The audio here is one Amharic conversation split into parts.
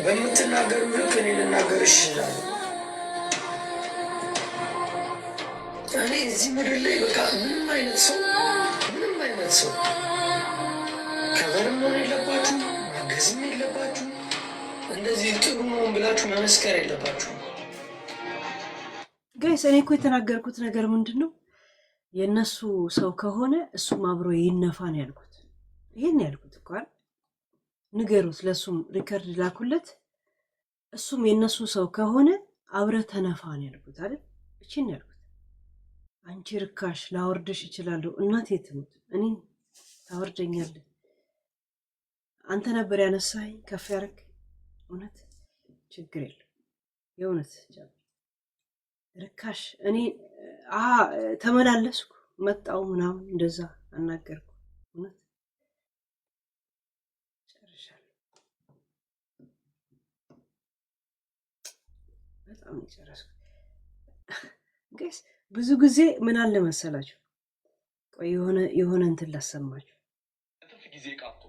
በምትናገሩ ልክ እኔ ልናገር ይችላል። እኔ እዚህ ምድር ላይ በቃ ምንም አይነት ሰው ከበርም ሆነ የለባችሁ፣ ማገዝም የለባችሁ፣ እንደዚህ ጥሩ ነው ብላችሁ መመስከር የለባችሁ። ጋይስ እኔ እኮ የተናገርኩት ነገር ምንድን ነው? የእነሱ ሰው ከሆነ እሱም አብሮ ይነፋ ነው ያልኩት። ይሄን ያልኩት እኮ ንገሩት፣ ለእሱም ሪከርድ ላኩለት። እሱም የእነሱ ሰው ከሆነ አብረ ተነፋ ነው ያልኩት አይደል? እቺን ያልኩት። አንቺ ርካሽ ላወርድሽ እችላለሁ፣ እናቴ ትሙት፣ እኔ ታወርደኛለህ። አንተ ነበር ያነሳኝ ከፍ ያደረግ። እውነት ችግር የለም የእውነት ርካሽ። እኔ ተመላለስኩ መጣው ምናምን እንደዛ አናገርኩ። እውነት ጨርሻለሁ። በጣም ጨረስኩ። ግን ብዙ ጊዜ ምን አለ መሰላችሁ? ቆይ የሆነ እንትን ላሰማችሁ። ጊዜ ቃቶ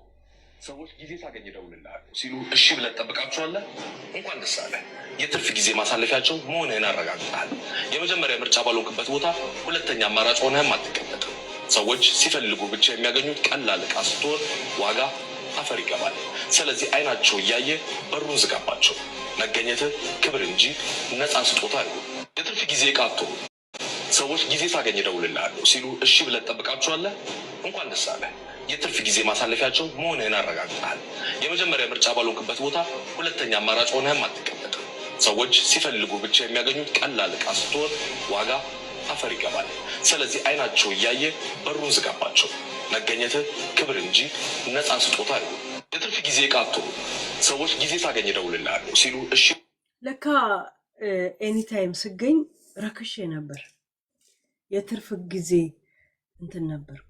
ሰዎች ጊዜ ሳገኝ እደውልልሃለሁ ሲሉ እሺ ብለህ ትጠብቃቸዋለህ። እንኳን ደስ አለህ። የትርፍ ጊዜ ማሳለፊያቸው መሆንህን አረጋግጠሃል። የመጀመሪያ ምርጫ ባልሆንክበት ቦታ ሁለተኛ አማራጭ ሆነህም አትቀመጥም። ሰዎች ሲፈልጉ ብቻ የሚያገኙት ቀላል ዕቃ ስትሆን ዋጋ አፈር ይገባል። ስለዚህ አይናቸው እያየ በሩን ዝጋባቸው። መገኘትህ ክብር እንጂ ነፃ ስጦታ አይሁን። የትርፍ ጊዜ ቃቶ ሰዎች ጊዜ ሳገኝ እደውልልሃለሁ ሲሉ እሺ ብለህ ትጠብቃቸዋለህ። እንኳን ደስ አለህ። የትርፍ ጊዜ ማሳለፊያቸው መሆንህን አረጋግጠሃል። የመጀመሪያ ምርጫ ባልሆንክበት ቦታ ሁለተኛ አማራጭ ሆነህም አትቀመጥም። ሰዎች ሲፈልጉ ብቻ የሚያገኙት ቀላል ዕቃ ስትሆን ዋጋ አፈር ይገባል። ስለዚህ አይናቸው እያየ በሩን ዝጋባቸው። መገኘትህ ክብር እንጂ ነፃ ስጦታ አይሁን። የትርፍ ጊዜ ቃቶ ሰዎች ጊዜ ሳገኝ እደውልልሃለሁ ሲሉ እሺ። ለካ ኤኒታይም ስገኝ ረክሼ ነበር። የትርፍ ጊዜ እንትን ነበርኩ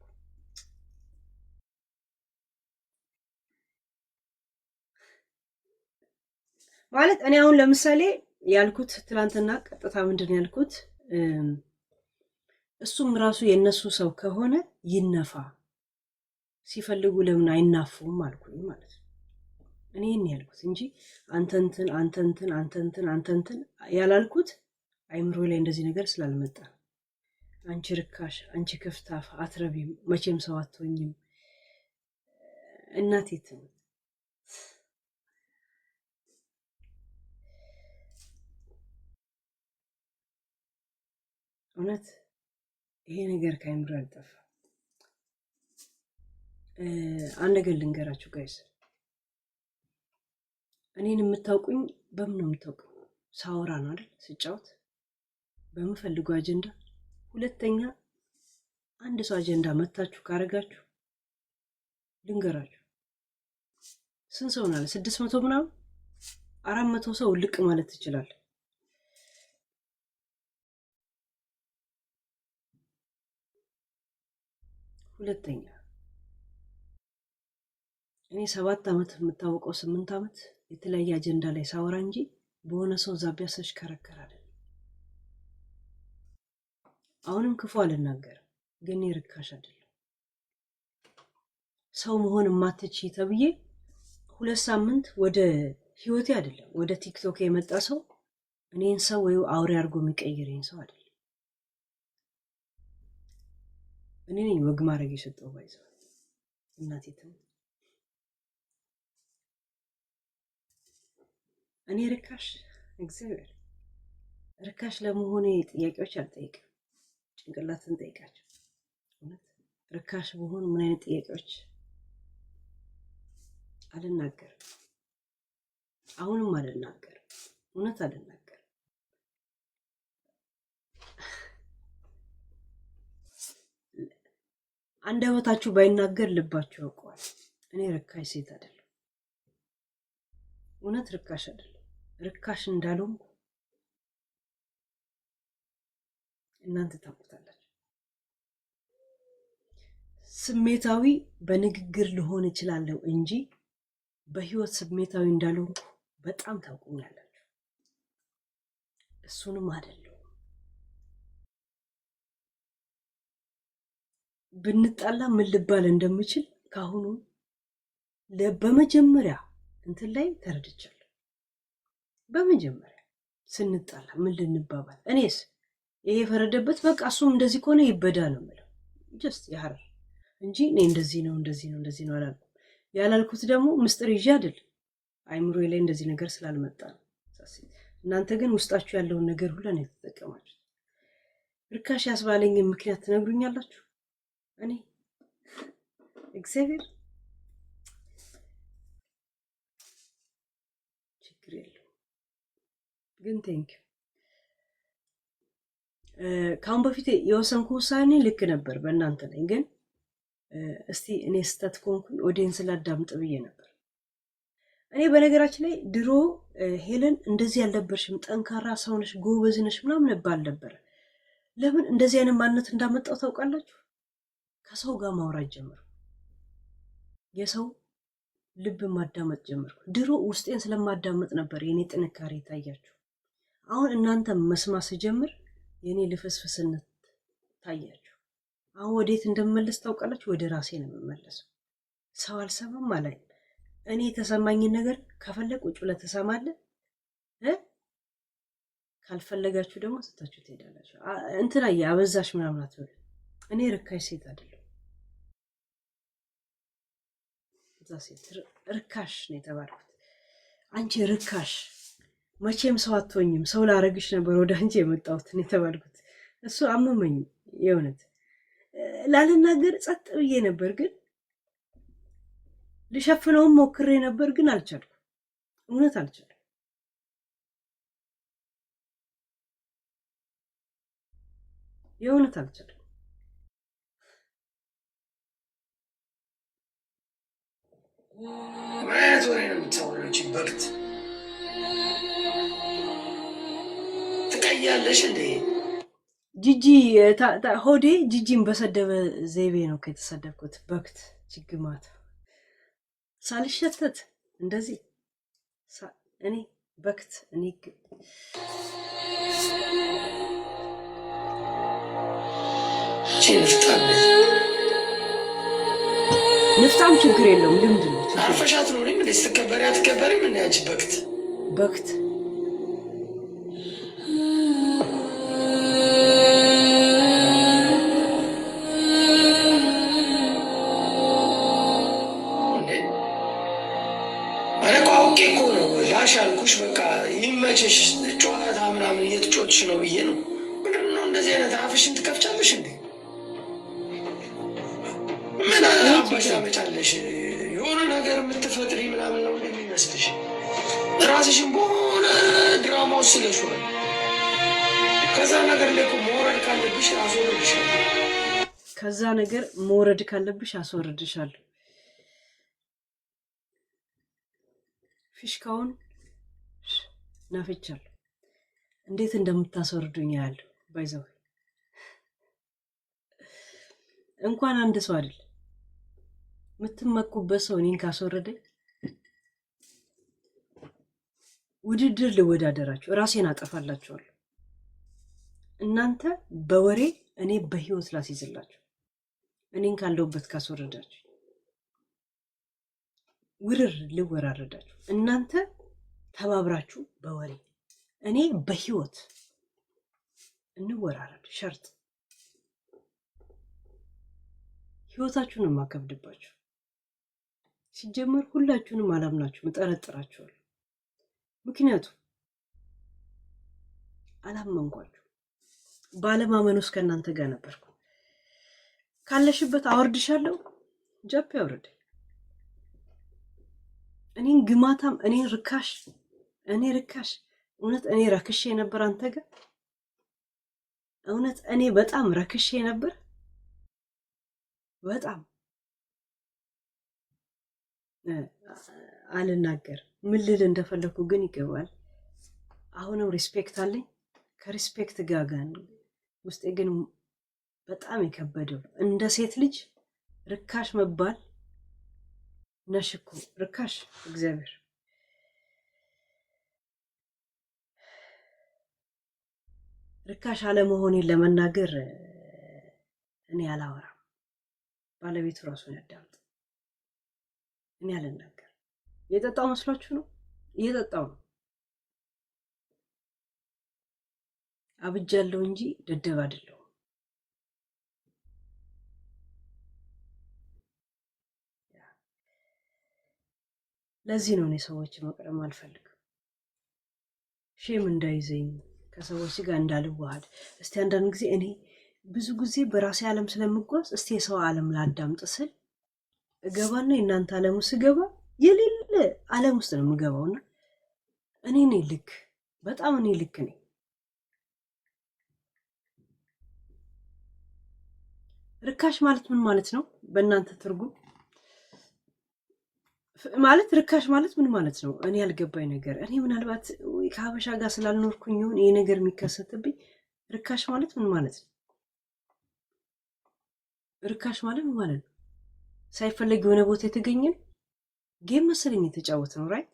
ማለት። እኔ አሁን ለምሳሌ ያልኩት ትላንትና ቀጥታ ምንድን ያልኩት እሱም ራሱ የነሱ ሰው ከሆነ ይነፋ፣ ሲፈልጉ ለምን አይናፉም አልኩኝ ማለት ነው። እኔ ይህን ያልኩት እንጂ አንተንትን ያላልኩት አይምሮ ላይ እንደዚህ ነገር ስላልመጣ። አንቺ ርካሽ፣ አንቺ ክፍታፍ፣ አትረቢም፣ መቼም ሰው አትሆኝም፣ እናቴ ትሙት። እውነት ይሄ ነገር ከአይምሮ አልጠፋ። አንድ ነገር ልንገራችሁ ጋይስ፣ እኔን የምታውቁኝ በምን ነው የምታውቁኝ? ሳወራ ነው አይደል? ስጫወት በምፈልጉ አጀንዳ። ሁለተኛ አንድ ሰው አጀንዳ መታችሁ ካረጋችሁ ልንገራችሁ፣ ስንት ሰው ናለ? 600 ምናምን 400 ሰው ልቅ ማለት ትችላል። ሁለተኛ እኔ 7 ዓመት የምታወቀው 8 ዓመት የተለያየ አጀንዳ ላይ ሳወራ እንጂ በሆነ ሰው ዛቢያ ሰሽከረከር አይደለም። አሁንም ክፉ አልናገርም፣ ግን ርካሽ አይደለም። ሰው መሆን ማትቺ ተብዬ 2 ሳምንት ወደ ህይወቴ አይደለም ወደ ቲክቶክ የመጣ ሰው እኔን ሰው ወይ አውሬ አድርጎ የሚቀይረኝ ሰው አይደለም። እኔ ነኝ ወግ ማድረግ የሰጠው ባይዘው እናቴ ትሙት። እኔ ርካሽ እግዚአብሔር ርካሽ ለመሆኔ ጥያቄዎች አልጠይቅም። ጭንቅላትን ጠይቃቸው። እውነት ርካሽ በሆኑ ምን አይነት ጥያቄዎች አልናገርም። አሁንም አልናገርም። እውነት አልናገርም። አንደበታችሁ ባይናገር ልባችሁ ያውቀዋል። እኔ ርካሽ ሴት አይደለም። እውነት ርካሽ አይደለም። ርካሽ እንዳልሆንኩ እናንተ ታውቁታላችሁ። ስሜታዊ በንግግር ልሆን እችላለሁ እንጂ በህይወት ስሜታዊ እንዳልሆንኩ በጣም ታውቁኛላችሁ። እሱንም አይደለም። ብንጣላ ምን ልባል እንደምችል ካሁኑ በመጀመሪያ እንትን ላይ ተረድቻለሁ። በመጀመሪያ ስንጣላ ምን ልንባባል? እኔስ ይሄ የፈረደበት በቃ እሱም እንደዚህ ከሆነ ይበዳ ነው የምለው ጀስት ያህር እንጂ እኔ እንደዚህ ነው አላልኩም። ያላልኩት ደግሞ ምስጢር ይዤ አይደል አይምሮ ላይ እንደዚህ ነገር ስላልመጣ ነው። እናንተ ግን ውስጣችሁ ያለውን ነገር ሁሉ ነው የተጠቀማችሁት። ርካሽ ያስባለኝን ምክንያት ትነግሩኛላችሁ። እኔ እግዚአብሔር ችግር የለውም ግን ቴንኪው። ከአሁን በፊት የወሰንኩ ውሳኔ ልክ ነበር በእናንተ ላይ ግን እስቲ እኔ ስተት ኮንኩኝ ኦዲየንስ ላዳምጥ ብዬ ነበር። እኔ በነገራችን ላይ ድሮ ሄለን እንደዚህ ያልነበርሽም ጠንካራ ሰውነሽ ጎበዝ ነሽ ምናምን ባል ነበር። ለምን እንደዚህ አይነት ማንነት እንዳመጣው ታውቃላችሁ? ከሰው ጋር ማውራት ጀመርኩ። የሰው ልብ ማዳመጥ ጀመርኩ። ድሮ ውስጤን ስለማዳመጥ ነበር የኔ ጥንካሬ ታያችሁ። አሁን እናንተ መስማት ስጀምር የኔ ልፍስፍስነት ታያችሁ። አሁን ወዴት እንደምመለስ ታውቃላችሁ? ወደ ራሴ ነው የምመለሰው። ሰው አልሰማም አላይም። እኔ የተሰማኝን ነገር ከፈለግ ቁጭ ብለህ ትሰማለህ፣ ካልፈለጋችሁ ደግሞ ስታችሁ ትሄዳላችሁ። እንትና አበዛሽ ምናምን አትበሉ። እኔ ርካሽ ሴት አይደለሁ። እዛ ሴት ርካሽ ነው የተባልኩት። አንቺ ርካሽ መቼም ሰው አትሆኝም፣ ሰው ላረግሽ ነበር ወደ አንቺ የመጣሁት ነው የተባልኩት። እሱ አመመኝ። የእውነት ላልናገር ጸጥ ብዬ ነበር ግን ልሸፍነውም ሞክሬ ነበር ግን አልቻልኩም። እውነት አልቻልኩም። የእውነት አልቻልኩም። ማየት ወሬ ነው የምታወራች በግት ትቀያለሽ እንዴ? ጂጂ ሆዴ ጂጂን በሰደበ ዘይቤ ነው ከተሰደብኩት። በግት ችግማት ሳልሸተት እንደዚህ እኔ በክት እኔ ንፍጣም ችግር የለውም። ልምድ ነው። አፈሻት ነው ምን ስትከበሪ አትከበሪ ምን ያንቺ በክት በክት ሻልኩሽ በቃ ይመችሽ፣ ጨዋታ ምናምን እየተጫወትሽ ነው ብዬ ነው። ምንድን ነው እንደዚህ አይነት አፍሽን ትከፍቻለሽ እንዴ? ምን አባሽ ታመጫለሽ? የሆነ ነገር የምትፈጥሪ ምናምን ነው እንደሚመስልሽ? ራስሽን በሆነ ድራማ ውስጥ ስለሽዋል። ከዛ ነገር ላይ መውረድ ካለብሽ አስወርድሻለሁ። ከዛ ነገር መውረድ ካለብሽ አስወርድሻለሁ። ፊሽካውን ናፍቻለሁ። እንዴት እንደምታስወርዱኝ ያለው ባይዘው እንኳን አንድ ሰው አይደል የምትመኩበት ሰው እኔን ካስወረደኝ ውድድር ልወዳደራችሁ፣ ራሴን አጠፋላችኋለሁ። እናንተ በወሬ እኔ በህይወት ላስይዝላችሁ። እኔን ካለሁበት ካስወረዳችሁ ውርር ልወራረዳችሁ። እናንተ ተባብራችሁ በወሬ እኔ በህይወት እንወራረድ። ሸርጥ ህይወታችሁን ማከብድባችሁ። ሲጀመር ሁላችሁንም አላምናችሁም፣ እጠረጥራችኋለሁ። ምክንያቱም አላመንኳችሁ። ባለማመን ውስጥ ከእናንተ ጋር ነበርኩ። ካለሽበት አወርድሻለሁ። ጃፕ ያወርድ። እኔን ግማታም፣ እኔን ርካሽ፣ እኔ ርካሽ። እውነት እኔ ረክሼ ነበር አንተ ጋር? እውነት እኔ በጣም ረክሼ ነበር። በጣም አልናገር ምን ልል እንደፈለኩ ግን ይገባል። አሁንም ሪስፔክት አለኝ። ከሪስፔክት ጋር ውስጤ ግን በጣም የከበደው እንደ ሴት ልጅ ርካሽ መባል ነሽ እኮ ርካሽ። እግዚአብሔር ርካሽ አለመሆኔን ለመናገር እኔ አላወራም። ባለቤቱ ራሱን ያዳምጥ። እኔ አልናገር። እየጠጣው መስሏችሁ ነው? እየጠጣው ነው። አብጃለሁ እንጂ ደደብ አይደለሁ። ለዚህ ነው እኔ ሰዎች መቅረም አልፈልግም። ሼም እንዳይዘኝ ከሰዎች ጋር እንዳልዋሃድ። እስቲ አንዳንድ ጊዜ እኔ ብዙ ጊዜ በራሴ ዓለም ስለምጓዝ እስቲ የሰው ዓለም ላዳምጥ ስል እገባና የእናንተ ዓለም ውስጥ ስገባ የሌለ ዓለም ውስጥ ነው የምገባውና እኔ ነኝ ልክ፣ በጣም እኔ ልክ ነኝ። ርካሽ ማለት ምን ማለት ነው በእናንተ ትርጉም? ማለት ርካሽ ማለት ምን ማለት ነው? እኔ ያልገባኝ ነገር፣ እኔ ምናልባት ከሀበሻ ጋር ስላልኖርኩኝ ይሆን ይሄ ነገር የሚከሰትብኝ። ርካሽ ማለት ምን ማለት ነው? ርካሽ ማለት ምን ማለት ነው? ሳይፈለግ የሆነ ቦታ የተገኘ ጌም መሰለኝ የተጫወተ ነው። ራይት?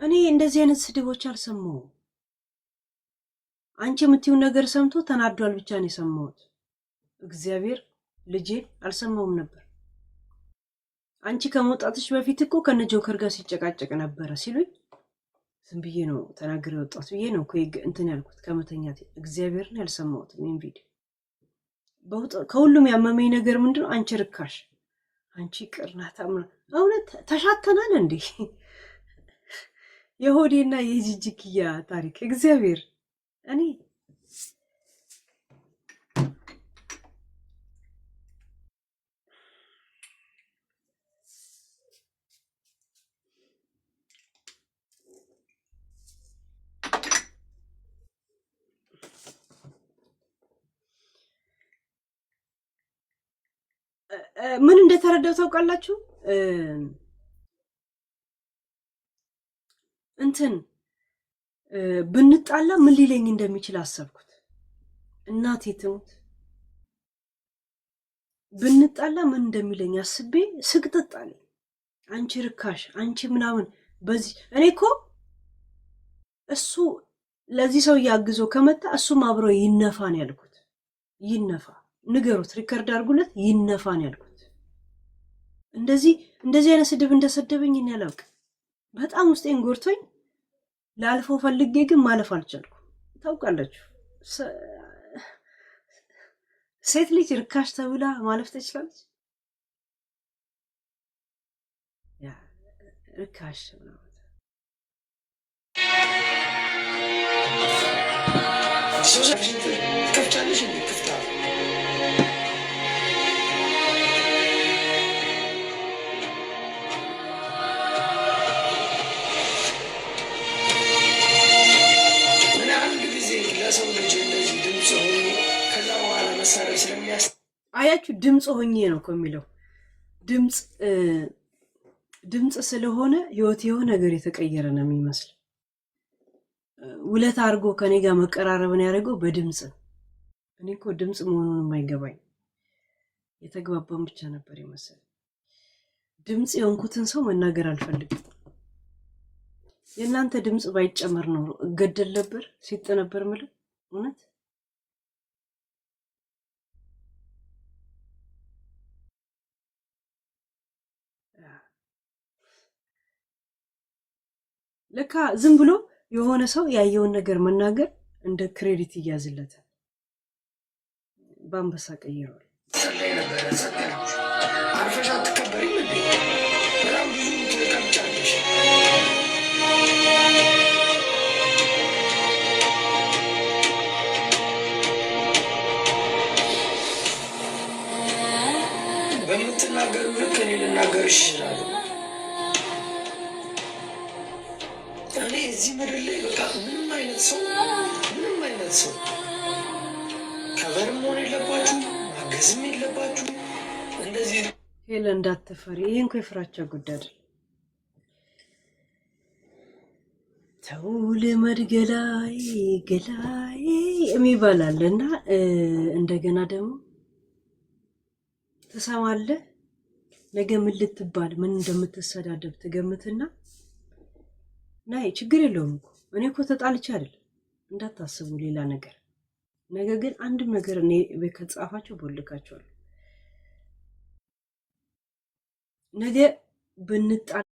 እኔ እንደዚህ አይነት ስድቦች አልሰማሁም። አንቺ የምትይውን ነገር ሰምቶ ተናዷል ብቻ ነው የሰማሁት። እግዚአብሔር ልጄ አልሰማውም ነበር። አንቺ ከመውጣትሽ በፊት እኮ ከነ ጆከር ጋር ሲጨቃጨቅ ነበረ ሲሉኝ ዝም ብዬ ነው ተናግሬ ወጣት ብዬ ነው እኮ እንትን ያልኩት ከመተኛት። እግዚአብሔርን ያልሰማሁት ይሄን ቪዲዮ ከሁሉም ያመመኝ ነገር ምንድነው? አንቺ ርካሽ፣ አንቺ ቅርናታ። እውነት ተሻተናል እንዴ? የሆዴና የጂጂክያ ታሪክ እግዚአብሔር እኔ ምን እንደተረዳው ታውቃላችሁ? እንትን ብንጣላ ምን ሊለኝ እንደሚችል አሰብኩት። እናቴ ትሙት ብንጣላ ምን እንደሚለኝ አስቤ ስቅጥጥ አለኝ። አንቺ ርካሽ፣ አንቺ ምናምን። በዚህ እኔ እኮ እሱ ለዚህ ሰው እያግዞ ከመጣ እሱም አብሮ ይነፋን ያልኩት። ይነፋ፣ ንገሩት፣ ሪከርድ አድርጉለት፣ ይነፋን ያልኩት። እንደዚህ አይነት ስድብ እንደሰደበኝ እኔ አላውቅም። በጣም ውስጤን ጎርቶኝ ላልፈው ፈልጌ ግን ማለፍ አልቻልኩም። ታውቃላችሁ ሴት ልጅ ርካሽ ተብላ ማለፍ ትችላለች? ያ ርካሽ ነው። ከፍቻለሽ እንዴ? ክፍታ ምን አንድ ጊዜ ለሰው ልጅ እንደዚህ ድምፅ ሆኖ ከዛ በኋላ መሳሪያ ስለሚያስ አያችሁ፣ ድምፅ ሆኜ ነው እኮ የሚለው። ድምፅ ስለሆነ ህይወት የሆነ ነገር የተቀየረ ነው የሚመስል። ውለት አድርጎ ከኔ ጋር መቀራረብን ያደረገው በድምፅ ነው። እኔ እኮ ድምፅ መሆኑን የማይገባኝ የተግባባን ብቻ ነበር ይመስል። ድምፅ የሆንኩትን ሰው መናገር አልፈልግም። የእናንተ ድምፅ ባይጨመር ነው እገደል ነበር፣ ሲጥ ነበር ምለው። እውነት ለካ ዝም ብሎ የሆነ ሰው ያየውን ነገር መናገር እንደ ክሬዲት እያዝለታል። በአንበሳ ቀይረዋል። ጸላይ ነበረ ጸላይ አርፈሽ አትከበሪም እንዴ? በጣም ብዙ ትቀብጫለሽ። በምትናገሩ ልክ እኔ ልናገርሽ ይችላሉ። እኔ እዚህ ምድር ላይ በቃ ምንም አይነት ሰው ከበርም መሆን የለባችሁ፣ ማገዝም የለባችሁ። እንደዚህ ሄለ እንዳትፈሪ። ይሄ እንኳ የፍራቻ ጉዳይ አይደል። ተው ልመድ ገላይ የሚባላል እና እንደገና ደግሞ ትሰማለህ። ነገ ምን ልትባል ምን እንደምትሰዳደብ ትገምትና ናይ ችግር የለውም እኮ እኔ እኮ ተጣልቼ አይደለም እንዳታስቡ ሌላ ነገር። ነገ ግን አንድም ነገር እኔ ከጻፋቸው ቦልካቸዋለሁ። ነገ ብንጣል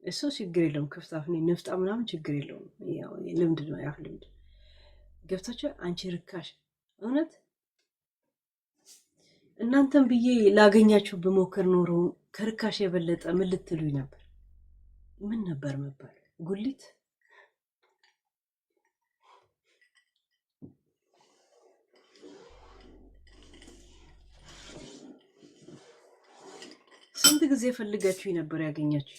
እሱ ችግር የለውም። ክፍታፍ ንፍጣ ምናምን ችግር የለውም። ያው ልምድ ነው፣ ያፍ ልምድ ገብታችሁ። አንቺ ርካሽ እውነት እናንተም ብዬ ላገኛችሁ ብሞክር ኖሮ ከርካሽ የበለጠ ምን ልትሉኝ ነበር? ምን ነበር መባል? ጉሊት ስንት ጊዜ ፈልጋችሁ ነበር ያገኛችሁ?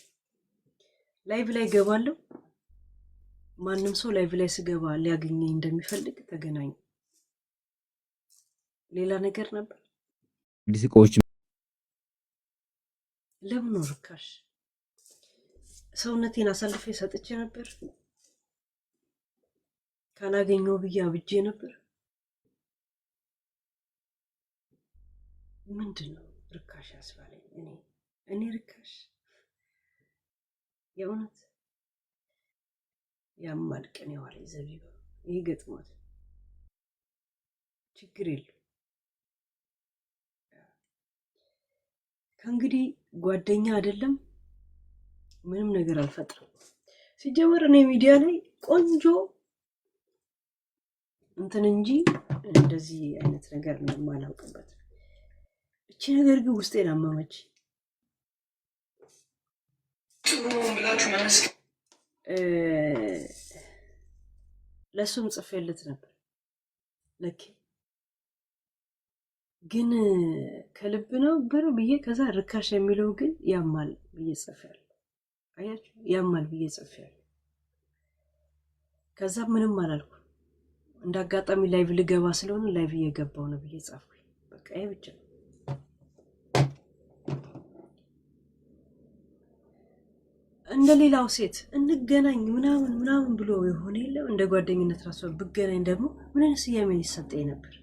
ላይቭ ላይ ገባለሁ። ማንም ሰው ላይቭ ላይ ስገባ ሊያገኘኝ እንደሚፈልግ ተገናኙ። ሌላ ነገር ነበር። ዲስቆች ለምን ርካሽ ሰውነቴን አሳልፌ ሰጥቼ ነበር። ካላገኘው ብዬ አብጄ ነበር። ምንድን ነው ርካሽ ያስባለኝ? እኔ ርካሽ የእውነት ያማል። ቀን የዋለ ዘቢባ ይህ ገጥሟት ችግር የለው። ከእንግዲህ ጓደኛ አይደለም ምንም ነገር አልፈጥርም። ሲጀመር እኔ ሚዲያ ላይ ቆንጆ እንትን እንጂ እንደዚህ አይነት ነገር ምንም አላውቅበት። እቺ ነገር ግን ውስጤን አመመች። ለእሱም ጽፌለት ነበር ለኬ ግን ከልብ ነው ብር ብዬ ከዛ ርካሽ የሚለው ግን ያማል ብዬ ጽፌያለሁ። አያችሁ ያማል ብዬ ጽፌያለሁ። ከዛ ምንም አላልኩም። እንደ አጋጣሚ ላይቭ ልገባ ስለሆነ ላይቭ እየገባው ነው ብዬ ጻፍኩኝ። በቃ ይሄ ብቻ። እንደ ሌላው ሴት እንገናኝ ምናምን ብሎ የሆነ የለም። እንደ ጓደኝነት ራሱ ብገናኝ ደግሞ ምን አይነት ስያሜ ሊሰጠኝ ነበር?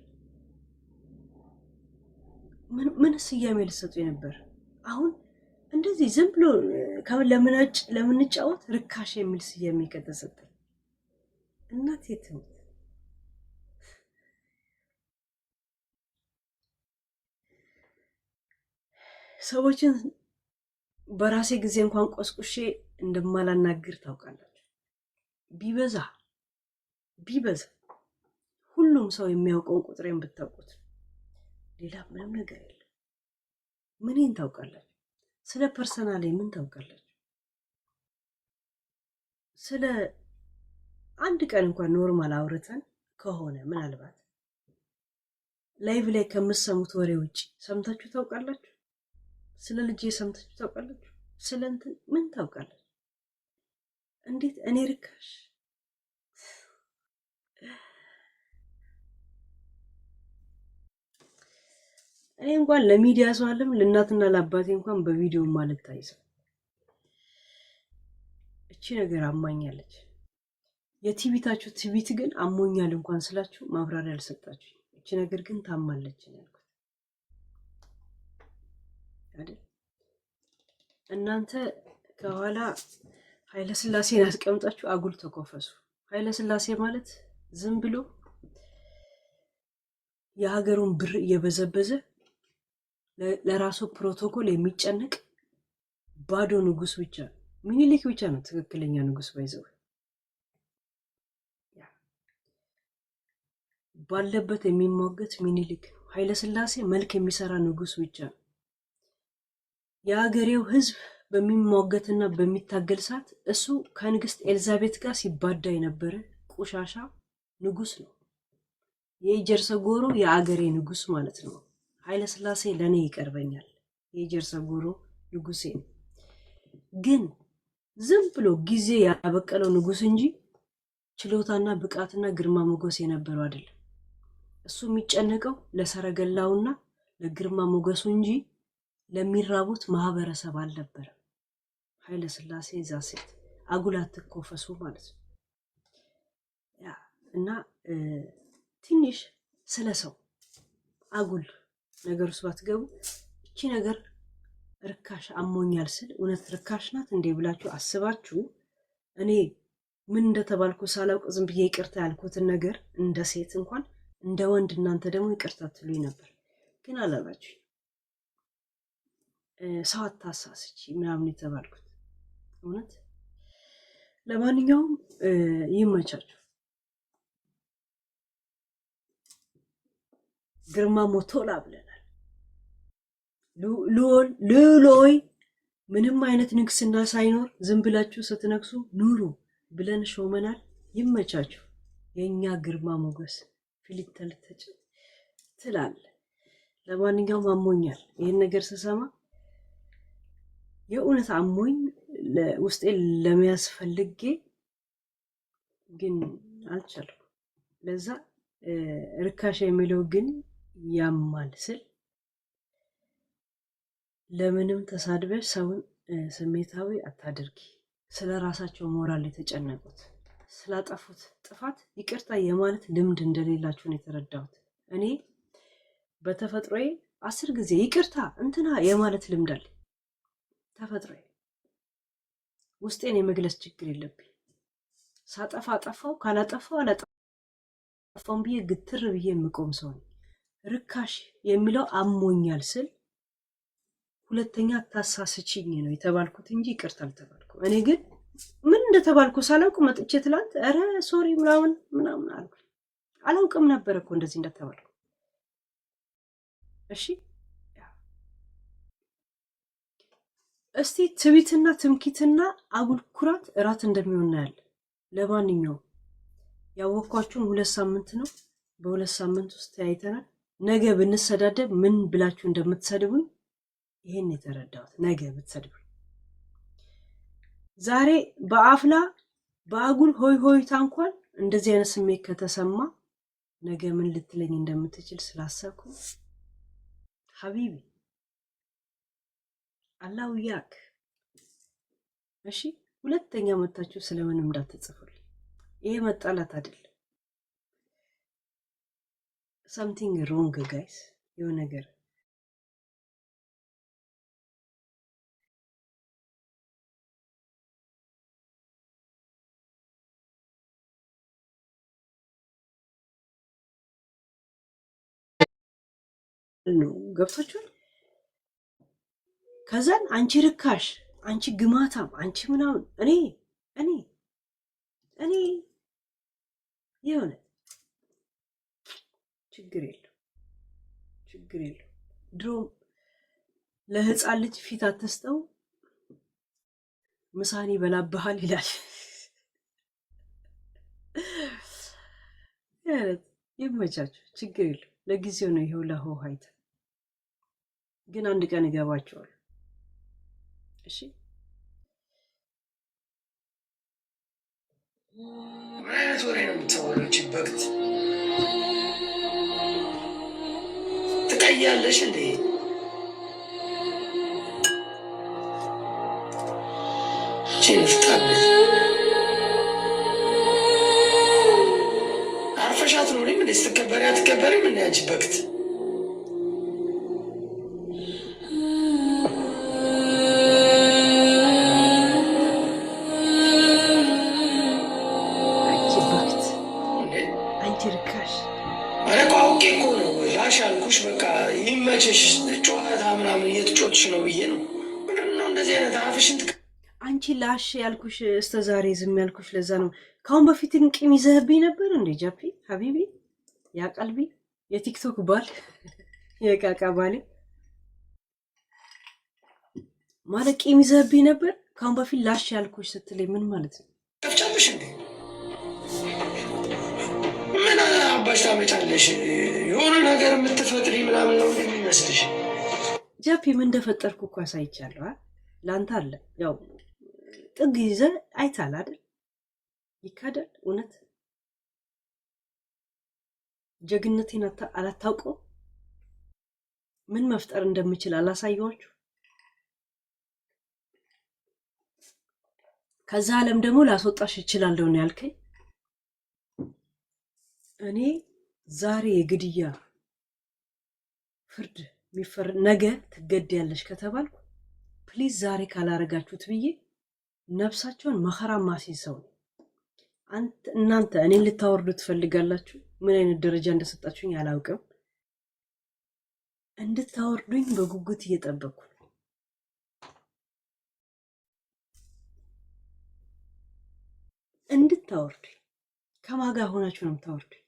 ምን ስያሜ ሊሰጠኝ ነበር? አሁን እንደዚህ ዝም ብሎ ለምንጫወት ርካሽ የሚል ስያሜ ከተሰጠኝ እናቴ ትሙት። ሰዎችን በራሴ ጊዜ እንኳን ቆስቁሼ እንደማላናግር ታውቃላችሁ። ቢበዛ ሁሉም ሰው የሚያውቀውን ቁጥሬን ብታውቁት ሌላ ምንም ነገር የለም። ምንን ታውቃላችሁ? ስለ ፐርሰናሌ ምን ታውቃላችሁ? ስለ አንድ ቀን እንኳን ኖርማል አውርተን ከሆነ ምናልባት ላይቭ ላይ ከምትሰሙት ወሬ ውጭ ሰምታችሁ ታውቃላችሁ? ስለ ልጄ ሰምታችሁ ታውቃላችሁ? ስለ እንትን ምን ታውቃላችሁ? እንዴት እኔ ርካሽ እኔ እንኳን ለሚዲያ ሰው አለም ለእናትና ለአባቴ እንኳን በቪዲዮ ማለት ታይሰው እቺ ነገር አማኛለች። የቲቪታችሁ ቲቪት ግን አሞኛል እንኳን ስላችሁ ማብራሪያ አልሰጣችሁ። እቺ ነገር ግን ታማለች ነው ያልኩት አይደል? እናንተ ከኋላ ኃይለ ሥላሴን አስቀምጣችሁ አጉል ተኮፈሱ። ኃይለ ሥላሴ ማለት ዝም ብሎ የሀገሩን ብር እየበዘበዘ ለራሱ ፕሮቶኮል የሚጨነቅ ባዶ ንጉስ ብቻ ነው። ሚኒሊክ ብቻ ነው ትክክለኛ ንጉስ። ባይዘው ባለበት የሚሟገት ሚኒሊክ። ኃይለ ሥላሴ መልክ የሚሰራ ንጉስ ብቻ ነው። የሀገሬው ህዝብ በሚሟገትና በሚታገል ሰዓት እሱ ከንግስት ኤልዛቤት ጋር ሲባዳ የነበረ ቆሻሻ ንጉስ ነው። የኢጀርሰጎሮ የአገሬ ንጉስ ማለት ነው። ኃይለ ሥላሴ ለኔ ይቀርበኛል። የኢጀርሰጎሮ ንጉሴ ነው። ግን ዝም ብሎ ጊዜ ያበቀለው ንጉስ እንጂ ችሎታና ብቃትና ግርማ ሞገስ የነበረው አይደለም። እሱ የሚጨነቀው ለሰረገላውና ለግርማ ሞገሱ እንጂ ለሚራቡት ማህበረሰብ አልነበረም። ኃይለ ሥላሴ እዛ ሴት አጉላት ተኮፈሱ ማለት ነው። እና ትንሽ ስለ ሰው አጉል ነገር ውስጥ ባትገቡ እቺ ነገር ርካሽ አሞኛል ስል እውነት ርካሽ ናት እንዴ ብላችሁ አስባችሁ እኔ ምን እንደተባልኩ ሳላውቅ ዝም ብዬ ይቅርታ ያልኩትን ነገር እንደ ሴት እንኳን እንደ ወንድ እናንተ ደግሞ ይቅርታ ትሉኝ ነበር። ግን አላላችሁ። ሰው አታሳስቺ ምናምን የተባልኩት እውነት። ለማንኛውም ይመቻችሁ። ግርማ ሞቶላ ብለናል። ልሎይ ምንም አይነት ንግስና ሳይኖር ዝም ብላችሁ ስትነግሱ ኑሩ ብለን ሾመናል። ይመቻችሁ። የኛ ግርማ ሞገስ ፊሊተል ትላል። ለማንኛውም አሞኛል። ይህን ነገር ስሰማ የእውነት አሞኝ ውስጤ ለሚያስፈልጌ ግን አልቻልኩም። ለዛ ርካሽ የሚለው ግን ያማል ስል ለምንም ተሳድበሽ ሰውን ስሜታዊ አታድርጊ። ስለ ራሳቸው ሞራል የተጨነቁት ስላጠፉት ጥፋት ይቅርታ የማለት ልምድ እንደሌላችሁ ነው የተረዳሁት። እኔ በተፈጥሮዬ 10 ጊዜ ይቅርታ እንትና የማለት ልምድ አለ። ተፈጥሮዬ ውስጤን የመግለጽ ችግር የለብኝ። ሳጠፋ አጠፋው፣ ካላጠፋው አላጠፋውም ብዬ ግትር ብዬ የምቆም ሰው ነኝ። ርካሽ የሚለው አሞኛል ስል ሁለተኛ ታሳስችኝ ነው የተባልኩት እንጂ ይቅርታ አልተባልኩም። እኔ ግን ምን እንደተባልኩ ሳላውቅ መጥቼ ትላንት ኧረ ሶሪ ምናምን አልኩ። አላውቅም ነበር እኮ እንደዚህ እንደተባልኩ። እሺ እስቲ ትቢትና ትምኪትና አጉል ኩራት እራት እንደሚሆን እናያለን። ለማንኛውም ያወቅኳችሁን 2 ሳምንት ነው። በ2 ሳምንት ውስጥ ተያይተናል። ነገ ብንሰዳደብ ምን ብላችሁ እንደምትሰድቡኝ ይሄን የተረዳሁት። ነገ ብትሰድቡኝ ዛሬ በአፍላ በአጉል ሆይታ እንኳን እንደዚህ አይነት ስሜት ከተሰማ ነገ ምን ልትለኝ እንደምትችል ስላሰብኩ ሀቢቢ አላሁ ያክ። እሺ ሁለተኛ መታችሁ ስለምንም እንዳትጽፉልኝ። ይሄ መጣላት አይደለም። something wrong guys። የሆነ ነገር ነው ገብታችኋል። ከዛን አንቺ ርካሽ፣ አንቺ ግማታም፣ አንቺ ምናምን እኔ የሆነ ችግር የለው። ድሮም ለህፃን ልጅ ፊት አትስጠው ምሳኔ በላብሃል ይላል። ይመቻችሁ፣ ችግር የለው። ለጊዜው ነው ይሄው ለሆሃይት ግን አንድ ቀን እገባቸዋል። እሺ ምን አይነት ወሬ ነው የምታወራች? በግት ትቀያለሽ እንዴ? ችንፍታለች አርፈሻት ነው ምን ስትከበሪ አትከበሪም? ምን ያንቺ በግት ሻልኩሽ በቃ ይመችሽ። ጨዋታ ምናምን እየተጫወትሽ ነው ብዬ ነው። ምንድን ነው እንደዚህ አይነት አፍሽን አንቺ ላሽ ያልኩሽ እስከ ዛሬ ዝም ያልኩሽ ለዛ ነው። ካሁን በፊት ቂም ይዘህብኝ ነበር እንዴ ጃፒ ሀቢቢ? ያ ቀልቢ የቲክቶክ ባል የቃቃ ባሌ ማለት ቂም ይዘህብኝ ነበር። ካሁን በፊት ላሽ ያልኩሽ ስትለኝ ምን ማለት ነው? ከፍቻለሽ እንዴ? ምን አባሽ ታመጫለሽ? የሆነ ነገር የምትፈጥሪ ምናምን ነው እንደሚመስልሽ? ጃፒ ምን እንደፈጠርኩ እኮ አሳይቻለሁ። ለአንተ አለ ያው ጥግ ይዘህ አይታል አይደል? ይካዳል እውነት? ጀግነቴን አላታውቀው? ምን መፍጠር እንደምችል አላሳየኋችሁ? ከዛ ዓለም ደግሞ ላስወጣሽ እችላለሁ ነው ያልከኝ። እኔ ዛሬ የግድያ ፍርድ የሚፈርድ ነገ ትገደያለሽ ከተባልኩ ፕሊዝ ዛሬ ካላረጋችሁት ብዬ ነፍሳቸውን መከራ ማሲዝ ሰው ነው። እናንተ እኔን ልታወርዱ ትፈልጋላችሁ። ምን አይነት ደረጃ እንደሰጣችሁኝ አላውቅም። እንድታወርዱኝ በጉጉት እየጠበቅኩ ነው። የምታወርዱኝ? ከማጋ ሆናችሁ ነው የምታወርዱኝ?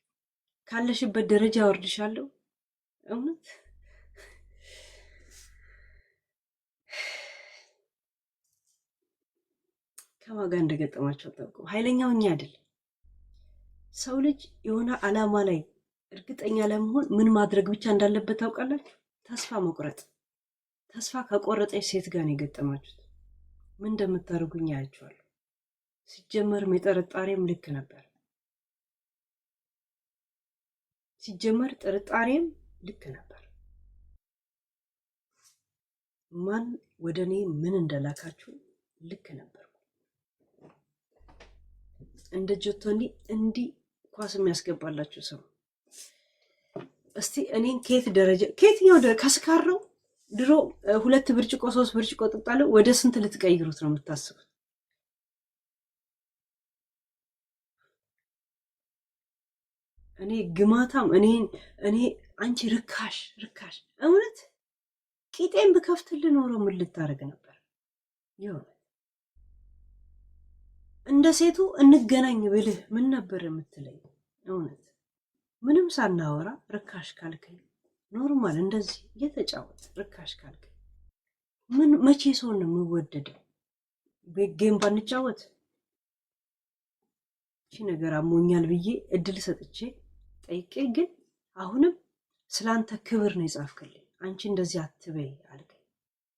ካለሽበት ደረጃ አወርድሻለሁ። እውነት ከማጋ እንደገጠማቸው አታውቁም። ኃይለኛው እኛ አይደለም። ሰው ልጅ የሆነ አላማ ላይ እርግጠኛ ለመሆን ምን ማድረግ ብቻ እንዳለበት ታውቃላችሁ? ተስፋ መቁረጥ። ተስፋ ከቆረጠች ሴት ጋር ነው የገጠማችሁት። ምን እንደምታደርጉኝ አያችኋለሁ። ሲጀመርም የጠርጣሬም ልክ ነበር። ሲጀመር ጥርጣሬም ልክ ነበር። ማን ወደ እኔ ምን እንደላካችሁ ልክ ነበር። እንደ ጆቶኒ እንዲህ ኳስ የሚያስገባላችሁ ሰው እስቲ እኔን ከየት ደረጃ ከየትኛው ከስካር ነው? ድሮ 2 ብርጭቆ 3 ብርጭቆ ጠጣለሁ። ወደ ስንት ልትቀይሩት ነው የምታስቡት? እኔ ግማታም እኔ አንቺ ርካሽ እውነት ቂጤን ብከፍትልህ ኖሮ ምን ልታደርግ ነበር? ይሁን እንደ ሴቱ እንገናኝ ብልህ ምን ነበር የምትለኝ? እውነት ምንም ሳናወራ ርካሽ ካልከኝ ኖርማል እንደዚህ እየተጫወት ርካሽ ካልከኝ ምን መቼ ሰው ነው የምወደደው? ጌም ባንጫወት እቺ ነገር አሞኛል ብዬ እድል ሰጥቼ ጠይቄ፣ ግን አሁንም ስላንተ ክብር ነው የጻፍክልኝ። አንቺ እንደዚህ አትበይ አልከኝ።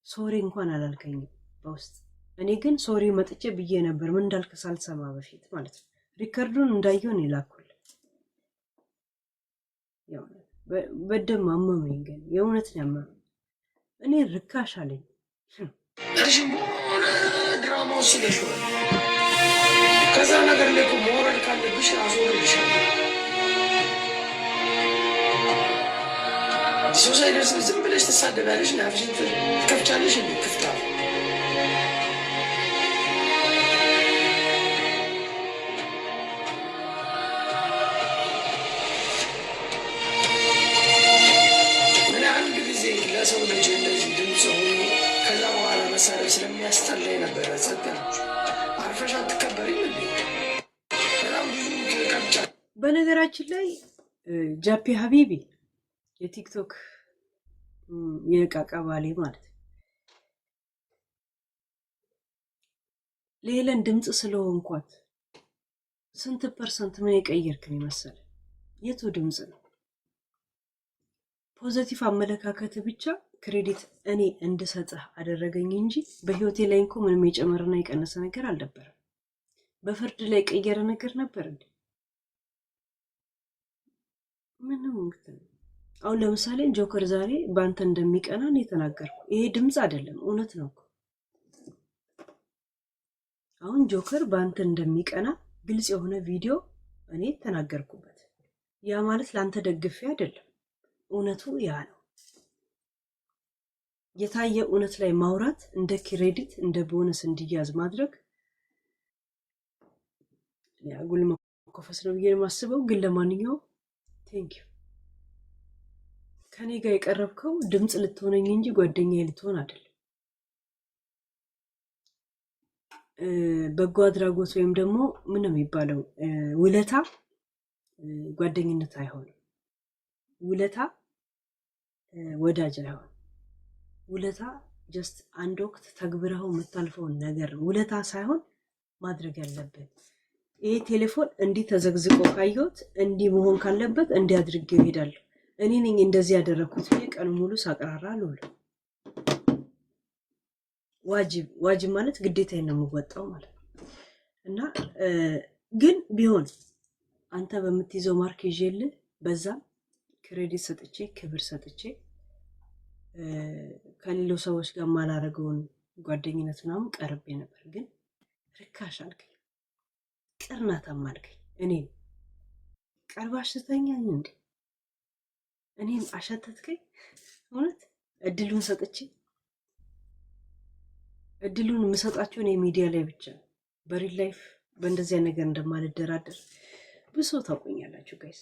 ሶሪ እንኳን አላልከኝም በውስጥ። እኔ ግን ሶሪ መጥቼ ብዬ ነበር ምን እንዳልክ ሳልሰማ በፊት ማለት ነው። ሪከርዱን እንዳየውን ይላኩል። ያው በደም አመመኝ፣ ግን የእውነት ነው ያመመኝ። እኔ ርካሽ አለኝ። እርሽም ሆነ ድራማው ሲለሽዋል። ከዛ ነገር ላይ መውረድ ካለብሽ አስወርድሻለሁ። ሰው ሳይደርስ ዝም ብለሽ ትሳደቢያለሽ፣ ናፍሽን ትከፍቻለሽ። እንዴ ክፍታ ምን አንድ ጊዜ ለሰው ልጅ እንደዚህ ድምፅ ሆኖ ከዛ በኋላ መሳሪያ ስለሚያስጠላኝ ነበረ ጸጥ ያልኩሽ። አርፈሽ አትከበሪም እንዴ? በጣም ብዙ ቀብጫ። በነገራችን ላይ ጃፒ ሀቢቢ የቲክቶክ የቃቃ ባሌ ማለት ነው። ሌለን ድምፅ ስለሆንኳት ስንት ፐርሰንት ምን የቀየርክን ይመሰል? የቱ ድምፅ ነው? ፖዘቲቭ አመለካከት ብቻ ክሬዲት እኔ እንድሰጥህ አደረገኝ እንጂ በህይወቴ ላይ እንኳ ምንም የጨመረና የቀነሰ ነገር አልነበረም። በፍርድ ላይ የቀየረ ነገር ነበር እንዴ? ምንም እንግዲህ አሁን ለምሳሌ ጆከር ዛሬ በአንተ እንደሚቀና ነው የተናገርኩ። ይሄ ድምፅ አይደለም፣ እውነት ነው እኮ። አሁን ጆከር በአንተ እንደሚቀና ግልጽ የሆነ ቪዲዮ እኔ ተናገርኩበት። ያ ማለት ለአንተ ደግፌ አይደለም፣ እውነቱ ያ ነው። የታየ እውነት ላይ ማውራት እንደ ክሬዲት እንደ ቦነስ እንዲያዝ ማድረግ ያጉል መኮፈስ ነው ብዬ የማስበው። ግን ለማንኛውም ቴንክ ዩ። ከኔ ጋር የቀረብከው ድምፅ ልትሆነኝ እንጂ ጓደኛዬ ልትሆን አይደለም። በጎ አድራጎት ወይም ደግሞ ምን ነው የሚባለው ውለታ ጓደኝነት አይሆንም። ውለታ ወዳጅ አይሆንም። ውለታ ጀስት አንድ ወቅት ተግብረው የምታልፈውን ነገር ውለታ ሳይሆን ማድረግ ያለብን። ይሄ ቴሌፎን እንዲህ ተዘግዝቆ ካየሁት እንዲህ መሆን ካለበት እንዲህ አድርጌው እሄዳለሁ። እኔ ነኝ እንደዚህ ያደረኩት ብዬ ቀን ሙሉ ሳቅራራ ልውል። ዋጅብ ማለት ግዴታዬን ነው የምወጣው ማለት ነው። እና ግን ቢሆን አንተ በምትይዘው ማርክ ይዤልህ በዛም ክሬዲት ሰጥቼ ክብር ሰጥቼ ከሌሎች ሰዎች ጋር ማላረገውን ጓደኝነት ምናምን ቀርቤ ነበር። ግን ርካሽ አልከኝ፣ ቅርናታም አልከኝ። እኔም ቀርባሽ ስተኛኝ እንዴ እኔም አሸተትከኝ። እውነት እድሉን ሰጥቼ እድሉን የምሰጣቸውን የሚዲያ ላይ ብቻ በሪል ላይፍ በእንደዚያ ነገር እንደማልደራደር ብዙ ሰው ታውቁኛላችሁ ጋይስ።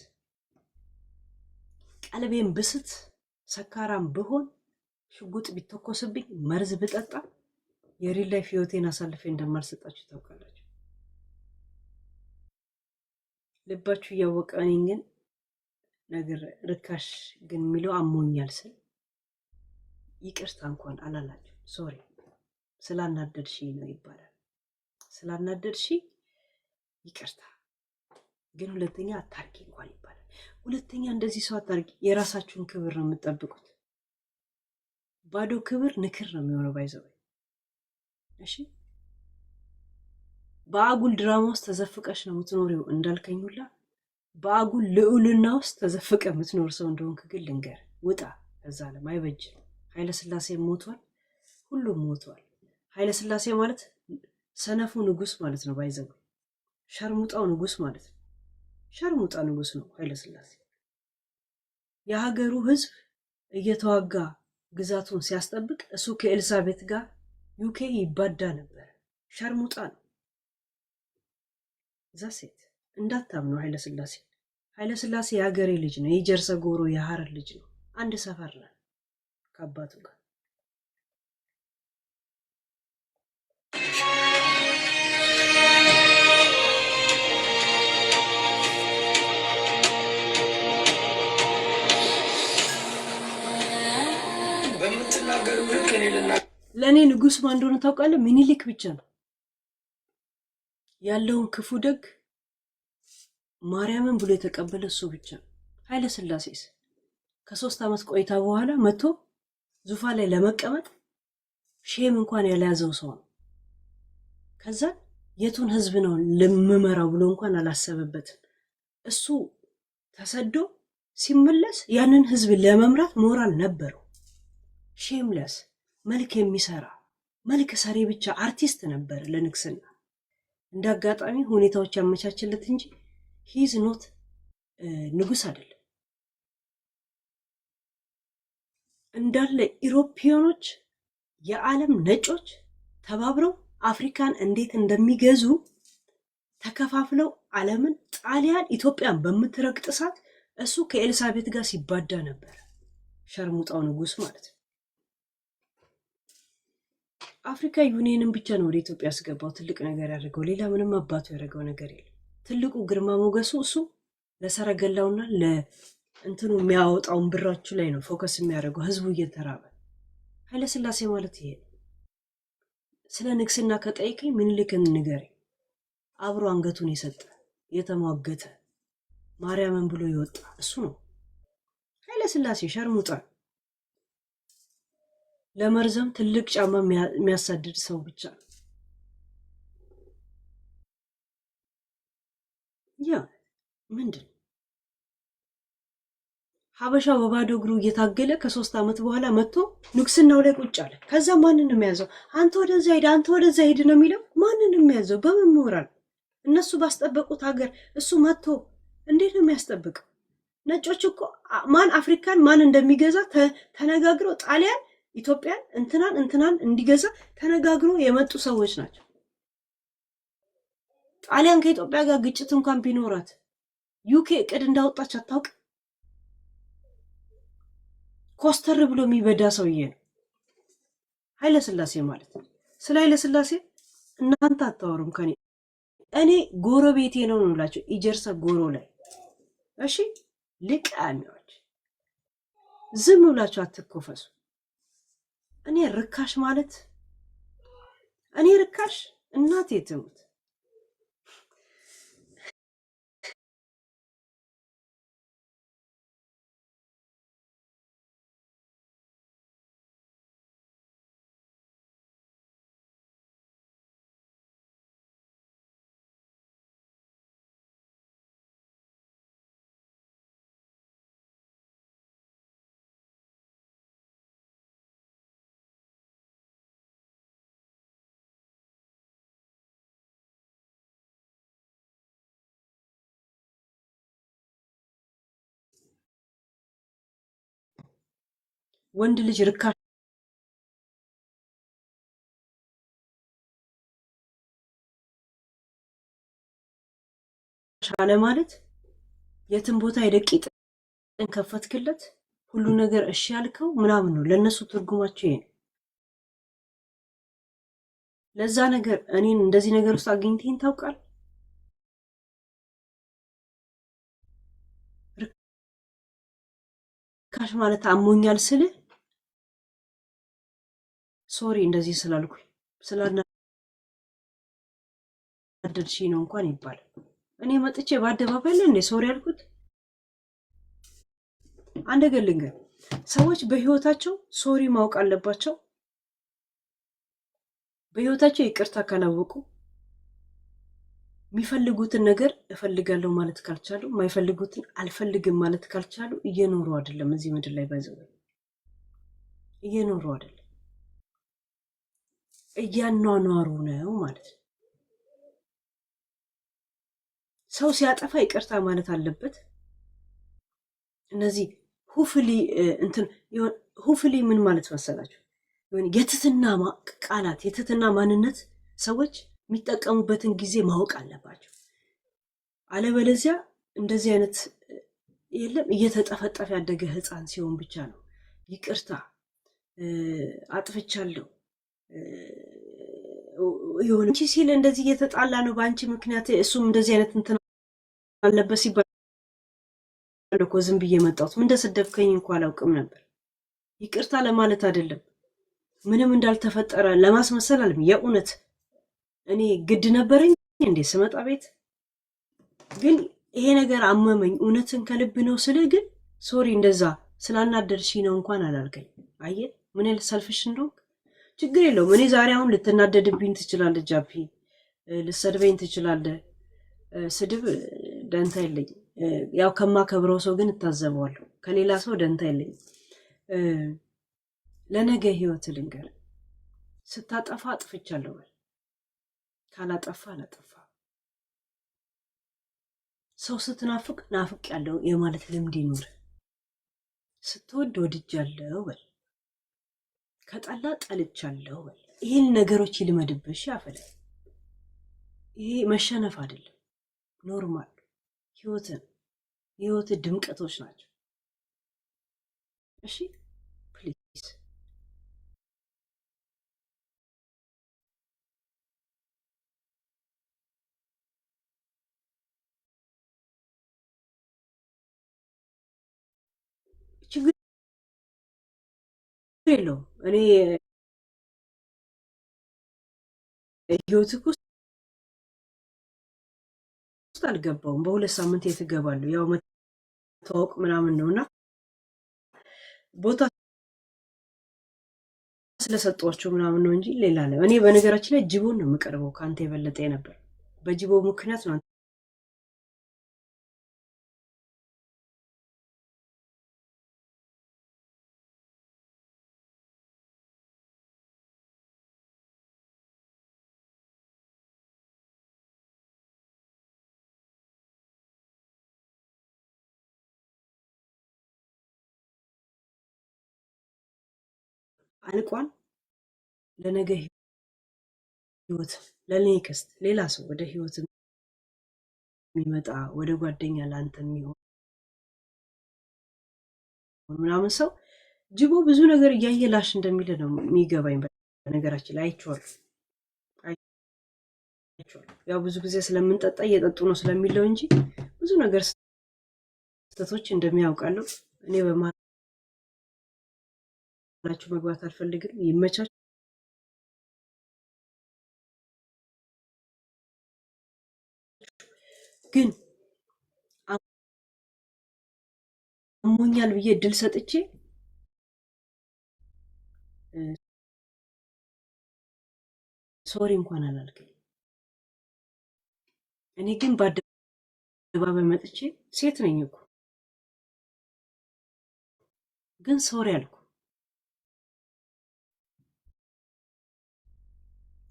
ቀልቤን ብስት ሰካራም ብሆን ሽጉጥ ቢተኮስብኝ መርዝ ብጠጣ የሪል ላይፍ ህይወቴን አሳልፌ እንደማልሰጣችሁ ታውቃላችሁ። ልባችሁ እያወቀ እኔን ግን ነገር ርካሽ ግን የሚለው አሞኛል ስል ይቅርታ እንኳን አላላችሁ። ሶሪ ስላናደድሽ ነው ይባላል። ስላናደድሽ ይቅርታ ግን ሁለተኛ አታርቂ እንኳን ይባላል። ሁለተኛ እንደዚህ ሰው አታርቂ። የራሳችሁን ክብር ነው የምትጠብቁት። ባዶ ክብር ንክር ነው የሚሆነው። ባይዘው እሺ፣ በአጉል ድራማ ውስጥ ተዘፍቀሽ ነው የምትኖሪው እንዳልከኝ ሁላ በአጉል ልዑልና ውስጥ ተዘፍቀ የምትኖር ሰው እንደሆንክ ግን ልንገር፣ ውጣ ከዛ ዓለም አይበጅም። ኃይለ ሥላሴ ሞቷል፣ ሁሉም ሞቷል። ኃይለ ሥላሴ ማለት ሰነፉ ንጉስ ማለት ነው። ባይዘው ሸርሙጣው ንጉስ ማለት ነው። ሸርሙጣ ንጉስ ነው ኃይለ ሥላሴ። የሀገሩ ህዝብ እየተዋጋ ግዛቱን ሲያስጠብቅ እሱ ከኤልሳቤት ጋር ዩኬ ይባዳ ነበር። ሸርሙጣ ነው። እዛ ሴት እንዳታምነው ኃይለ ሥላሴ። ኃይለ ሥላሴ የሀገሬ ልጅ ነው። የጀርሰ ጎሮ የሐረር ልጅ ነው። አንድ ሰፈር ነን ከአባቱ ጋር። በምትናገረው ልክ እኔ ለእኔ ንጉስ ማን እንደሆነ ታውቃለህ? ምኒልክ ብቻ ነው ያለውን ክፉ ደግ ማርያምን ብሎ የተቀበለ እሱ ብቻ ነው። ኃይለ ሥላሴስ ከ3 ዓመት ቆይታ በኋላ መጥቶ ዙፋን ላይ ለመቀመጥ ሼም እንኳን ያልያዘው ሰው ነው። ከዛ የቱን ህዝብ ነው ልምመራው ብሎ እንኳን አላሰበበትም። እሱ ተሰዶ ሲመለስ ያንን ህዝብ ለመምራት ሞራል ነበረው። ሼምለስ መልክ የሚሰራ መልክ ሰሪ ብቻ አርቲስት ነበር ለንግስና። እንደ አጋጣሚ ሁኔታዎች ያመቻችለት እንጂ ሂዝ ኖት ንጉስ አይደለም። እንዳለ ኢሮፒያኖች የዓለም ነጮች ተባብረው አፍሪካን እንዴት እንደሚገዙ ተከፋፍለው ዓለምን ጣሊያን ኢትዮጵያን በምትረግጥ ሰዓት እሱ ከኤልሳቤት ጋር ሲባዳ ነበር። ሸርሙጣው ንጉስ ማለት ነው። አፍሪካ ዩኒየንን ብቻ ነው ወደ ኢትዮጵያ ያስገባው ትልቅ ነገር ያደርገው። ሌላ ምንም አባቱ ያደረገው ነገር የለም። ትልቁ ግርማ ሞገሱ እሱ ለሰረገላውና ለእንትኑ የሚያወጣውን ብራቹ ላይ ነው ፎከስ የሚያደርገው ህዝቡ እየተራበ። ኃይለ ሥላሴ ማለት ይሄ ነው። ስለ ንግስና ከጠይቀኝ ምኒልክን ንገረኝ። አብሮ አንገቱን የሰጠ የተሟገተ ማርያምን ብሎ ይወጣ እሱ ነው ኃይለ ሥላሴ። ሸርሙጣ ለመርዘም ትልቅ ጫማ የሚያሳድድ ሰው ብቻ ነው። ያ ምንድን ሀበሻው በባዶ እግሩ እየታገለ ከ3 ዓመት በኋላ መጥቶ ንግስናው ላይ ቁጭ አለ። ከዛ ማንን ነው የሚያዘው? አንተ ወደዛ ሂድ፣ አንተ ወደዛ ሂድ ነው የሚለው። ማንን ነው የሚያዘው? በምን ሞራል? እነሱ ባስጠበቁት ሀገር እሱ መጥቶ እንዴት ነው የሚያስጠብቀው? ነጮች እኮ ማን አፍሪካን ማን እንደሚገዛ ተነጋግረው ጣሊያን ኢትዮጵያን እንትናን እንዲገዛ ተነጋግሮ የመጡ ሰዎች ናቸው። ጣሊያን ከኢትዮጵያ ጋር ግጭት እንኳን ቢኖራት ዩኬ እቅድ እንዳወጣች አታውቅ። ኮስተር ብሎ የሚበዳ ሰውዬ ነው ኃይለ ሥላሴ ማለት ነው። ስለ ኃይለ ሥላሴ እናንተ አታወሩም ከኔ። እኔ ጎረቤቴ ነው እንላቸው ኢጀርሰ ጎሮ ላይ እሺ። ልቃሚዎች ዝም ብላችሁ አትኮፈሱ። እኔ ርካሽ ማለት እኔ ርካሽ እናቴ ትሙት ወንድ ልጅ ርካሽ አለ ማለት የትም ቦታ የደቂጥን ከፈትክለት ሁሉ ነገር እሺ ያልከው ምናምን ነው። ለነሱ ትርጉማቸው ይሄ ነው። ለዛ ነገር እኔን እንደዚህ ነገር ውስጥ አግኝተኝ ታውቃል? ማለት አሞኛል ስል ሶሪ እንደዚህ ስላልኩኝ ስላናደድሽኝ ነው እንኳን ይባላል። እኔ መጥቼ በአደባባይ ላይ እንደ ሶሪ ያልኩት? አንድ ነገር ልንገር፣ ሰዎች በህይወታቸው ሶሪ ማወቅ አለባቸው። በህይወታቸው ይቅርታ ካላወቁ የሚፈልጉትን ነገር እፈልጋለሁ ማለት ካልቻሉ፣ የማይፈልጉትን አልፈልግም ማለት ካልቻሉ እየኖሩ አይደለም። እዚህ ምድር ላይ ባይዘው እየኖሩ አይደለም፣ እያኗኗሩ ነው ማለት ነው። ሰው ሲያጠፋ ይቅርታ ማለት አለበት። እነዚህ ሁፍሊ ምን ማለት መሰላችሁ? የትትና ቃላት የትትና ማንነት ሰዎች የሚጠቀሙበትን ጊዜ ማወቅ አለባቸው። አለበለዚያ እንደዚህ አይነት የለም እየተጠፈጠፈ ያደገ ህፃን ሲሆን ብቻ ነው ይቅርታ አጥፍቻለሁ ይሁን እንጂ ሲል እንደዚህ እየተጣላ ነው በአንቺ ምክንያት እሱም እንደዚህ አይነት እንትን አለበት ሲባል እኮ ዝም ብዬ መጣሁት። ምን እንደሰደብከኝ እንኳን አላውቅም ነበር። ይቅርታ ለማለት አይደለም፣ ምንም እንዳልተፈጠረ ለማስመሰል አለም። የእውነት እኔ ግድ ነበረኝ እንዴ ስመጣ ቤት? ግን ይሄ ነገር አመመኝ። እውነትን ከልብ ነው ስልህ ግን ሶሪ እንደዛ ስላናደርሽ ነው እንኳን አላልከኝ። አየህ ምን ያህል ሰልፍሽ እንደሆንክ። ችግር የለውም። እኔ ዛሬ አሁን ልትናደድብኝ ትችላለህ፣ ጃፒ ልሰድበኝ ትችላለህ። ስድብ ደንታ የለኝም። ያው ከማከብረው ሰው ግን እታዘበዋለሁ። ከሌላ ሰው ደንታ የለኝም። ለነገ ህይወት ልንገር፣ ስታጠፋ አጥፍቻለሁ በል፣ ካላጠፋ አላጠፋ። ሰው ስትናፍቅ ናፍቅ ያለው የማለት ልምድ ይኑር። ስትወድ ወድጃለሁ በል፣ ከጠላ ጠልቻለሁ በል። ይህን ነገሮች ይልመድብሽ ያፈላል። ይሄ መሸነፍ አይደለም፣ ኖርማል የህይወት ድምቀቶች ናቸው። እሺ ፕሊዝ ችግር የለውም። እኔ ህይወትህ ውስጥ አልገባውም። በሁለት ሳምንት የት እገባለሁ? ያው መታወቅ ምናምን ነውና ቦታ ስለሰጧቸው ምናምን ነው እንጂ ሌላ ነው። እኔ በነገራችን ላይ ጅቦን ነው የምቀርበው ከአንተ የበለጠ ነበር። በጅቦ ምክንያት ነው አልቋል። ለነገ ህይወት ለኔክስት ሌላ ሰው ወደ ህይወት የሚመጣ ወደ ጓደኛ ለአንተ የሚሆን ምናምን ሰው ጅቦ ብዙ ነገር እያየ ላሽ እንደሚል ነው የሚገባኝ። በነገራችን ላይ አይቼዋለሁ። ያው ብዙ ጊዜ ስለምንጠጣ እየጠጡ ነው ስለሚለው እንጂ ብዙ ነገር ስህተቶች እንደሚያውቃለሁ። እኔ በመሀላችሁ መግባት አልፈልግም። ይመቻችሁ። ግን አሞኛል ብዬ እድል ሰጥቼ ሶሪ እንኳን አላልከኝ። እኔ ግን በአደባባይ መጥቼ ሴት ነኝ እኮ ግን ሶሪ አልኩ።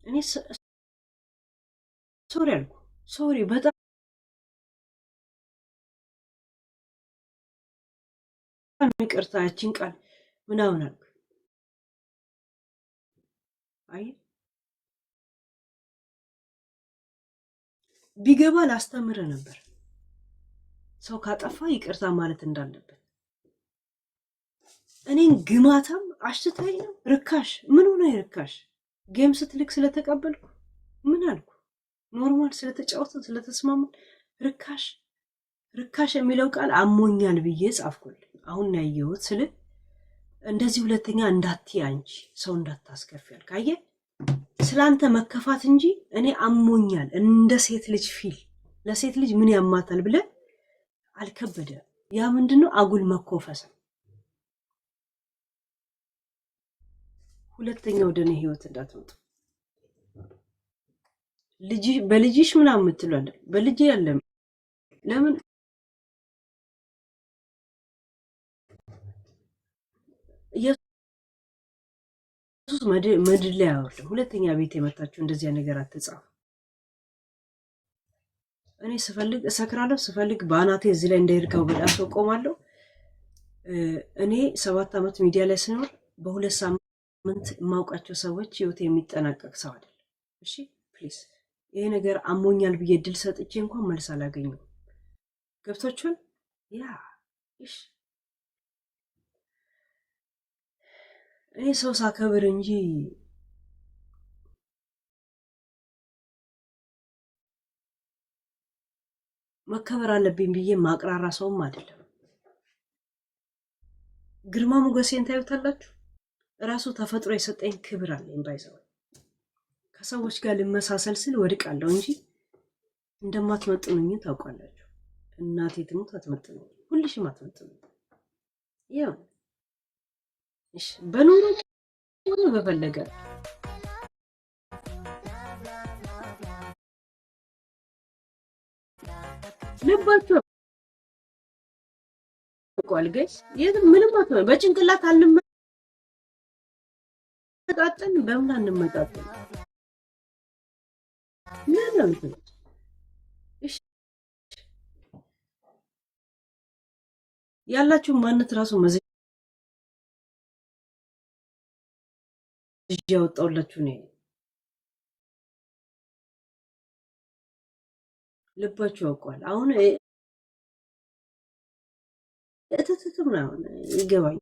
እኔ ሶሪ አልኩ። ሶሪ በጣም ይቅርታ ያችን ቃል ምናምን አልኩ። አይ ቢገባ ላስተምረ ነበር ሰው ካጠፋ ይቅርታ ማለት እንዳለበት። እኔን ግማታም አሽትታይ ነው ርካሽ። ምን ሆነ ርካሽ? ጌም ስትልክ ስለተቀበልኩ ምን አልኩ? ኖርማል ስለተጫወትን ስለተስማማን ርካሽ የሚለው ቃል አሞኛል ብዬ ጻፍኩልኝ። አሁን ያየሁት ስለ እንደዚህ ሁለተኛ እንዳትይ አንቺ ሰው እንዳታስከፊያል ካየ ስላንተ መከፋት እንጂ እኔ አሞኛል እንደ ሴት ልጅ ፊል ለሴት ልጅ ምን ያማታል ብለ አልከበደ። ያ ምንድነው አጉል መኮፈስ። ሁለተኛ ወደ እኔ ህይወት እንዳትመጡ። ልጅ በልጅሽ ምናምን የምትሉ አይደል? በልጅ ያለም ለምን ኢየሱስ ምድር ላይ አወርድም። ሁለተኛ ቤት የመታችሁ እንደዚያ ነገር አትጻፉ። እኔ ስፈልግ እሰክራለሁ፣ ስፈልግ በአናቴ እዚህ ላይ እንዳይርጋው በዳሶ ቆማለሁ። እኔ 7 ዓመት ሚዲያ ላይ ስኖር በ2 ሳምንት የማውቃቸው ሰዎች ህይወት የሚጠናቀቅ ሰው አይደለም። እሺ ፕሊዝ፣ ይሄ ነገር አሞኛል ብዬ ድል ሰጥቼ እንኳን መልስ አላገኘሁም። ገብቶቹን ያ እሺ፣ እኔ ሰው ሳከብር እንጂ መከበር አለብኝ ብዬ ማቅራራ ሰውም አይደለም። ግርማ ሞገሴን ታዩታላችሁ። ራሱ ተፈጥሮ የሰጠኝ ክብር አለኝ። ባይዘው ከሰዎች ጋር ልመሳሰል ስል ወድቃለሁ እንጂ እንደማትመጥኑኝ ታውቃላችሁ። እናቴ ትሙት አትመጥኑኝ፣ ሁልሽም አትመጥኑኝ። ያው እሺ በኑሮ ሆነ በፈለገ ልባችሁ ቋል ጋይስ ምንም አትሆን። በጭንቅላት አንመጣጠን፣ በምን አንመጣጠን? ምንም እሺ ያላችሁ ማንነት ራሱ መዝጃ ያወጣውላችሁ ነው። ልባችሁ ያውቀዋል። አሁን እትትም ነው ይገባኛል።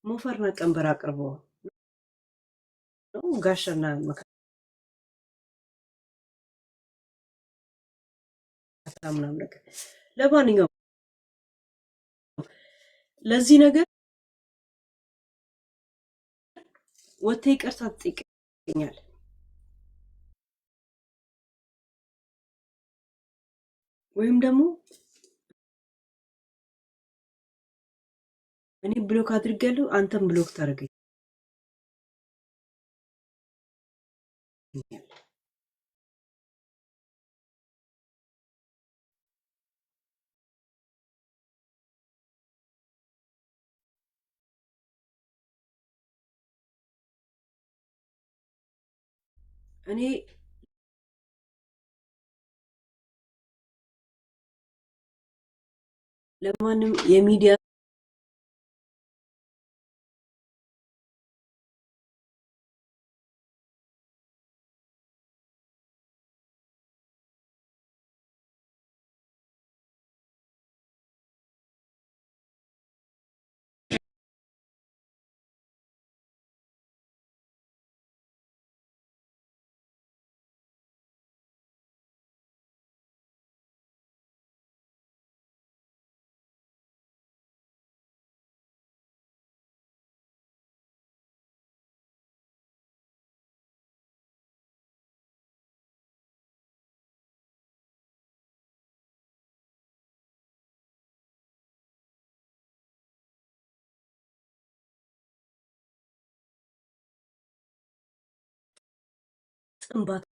ሞፈርና ቀንበር አቅርቦ ነው ጋሻና መከታ ምናምን ነገር። ለማንኛውም ለዚህ ነገር ወጥተህ ይቅርታ ትጠይቀኛለህ። ወይም ደግሞ እኔ ብሎክ አድርጋለሁ፣ አንተም ብሎክ ታደርገኛለህ። እኔ ለማንም የሚዲያ ጥንባት